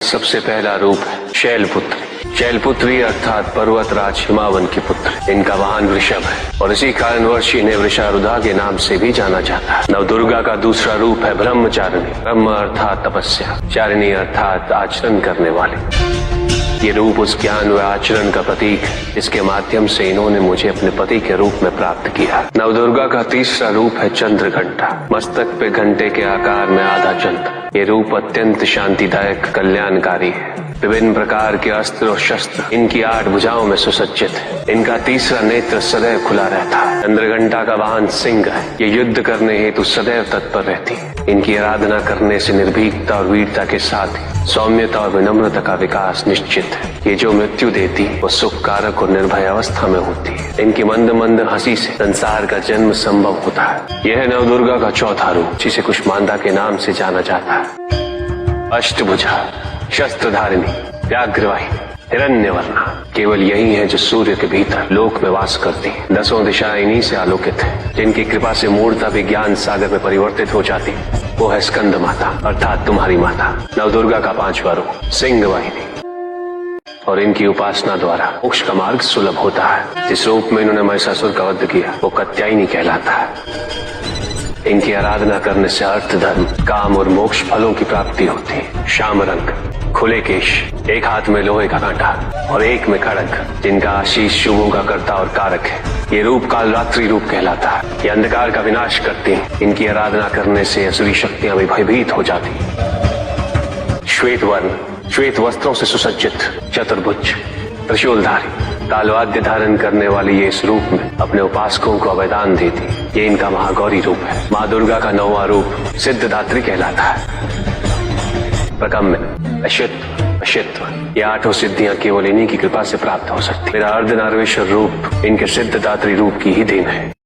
सबसे पहला रूप है शैलपुत्री। शैलपुत्री अर्थात पर्वतराज हिमावन की पुत्र। इनका वाहन वृषभ है और इसी कारणवश इन्हें वृषारुधा के नाम से भी जाना जाता है। नवदुर्गा का दूसरा रूप है ब्रह्मचारिणी। ब्रह्म अर्थात तपस्या, चारिणी अर्थात आचरण करने वाली। ये रूप उस ज्ञान व आचरण का प्रतीक है जिसके माध्यम से इन्होंने मुझे अपने पति के रूप में प्राप्त किया। नवदुर्गा का तीसरा रूप है चंद्रघंटा। मस्तक पे घंटे के आकार में आधा चंद्र। ये रूप अत्यंत शांतिदायक कल्याणकारी है। विभिन्न प्रकार के अस्त्र और शस्त्र इनकी 8 भुजाओं में सुसज्जित है। इनका तीसरा नेत्र सदैव खुला रहता है। चंद्रघंटा का वाहन सिंह है। ये युद्ध करने हेतु सदैव तत्पर रहती है। इनकी आराधना करने से निर्भीकता और वीरता के साथ ही सौम्यता और विनम्रता का विकास निश्चित है। ये जो मृत्यु देती है वो सुख कारक और निर्भय अवस्था में होती है। इनकी मंद मंद हंसी से संसार का जन्म संभव होता है। यह है नवदुर्गा का चौथा रूप, जिसे कुष्मांडा के नाम से जाना जाता है। अष्टभुजा, शस्त्रधारिणी, व्याघ्रवाहिनी, हिरण्यवर्णा, केवल यही है जो सूर्य के भीतर लोक में वास करती है। 10 दिशाएं इन्हीं से आलोकित है। जिनकी कृपा से मूर्ता भी ज्ञान सागर में परिवर्तित हो जाती है। वो है स्कंद माता अर्थात तुम्हारी माता। नवदुर्गा का 5वां रूप सिंह वाहिनी और इनकी उपासना द्वारा मोक्ष का मार्ग सुलभ होता है। जिस रूप में इन्होंने महिषासुर का वध किया वो कात्यायनी कहलाता है। इनकी आराधना करने से अर्थ, धर्म, काम और मोक्ष फलों की प्राप्ति होती है। श्याम रंग, खुले केश, एक हाथ में लोहे का कांटा और एक में खड़ग, जिनका आशीष शुभों का कर्ता और कारक है। ये रूप कालरात्रि रूप कहलाता है। ये अंधकार का विनाश करती हैं। इनकी आराधना करने से असुरी शक्तियां भी भयभीत हो जाती हैं। श्वेत वर्ण, श्वेत वस्त्रों से सुसज्जित, चतुर्भुज, त्रिशूलधारी, तालवाद्य धारण करने वाली ये इस रूप में अपने उपासकों को अभयदान देती। ये इनका महागौरी रूप है। माँ दुर्गा का 9वां रूप सिद्धदात्री कहलाता है। प्रकम्य, अश्वित्व, अशित्व, ये 8 सिद्धियां केवल इन्हीं की कृपा से प्राप्त हो सकती। मेरा अर्धनारीश्वर रूप इनके सिद्धदात्री रूप की ही देन है।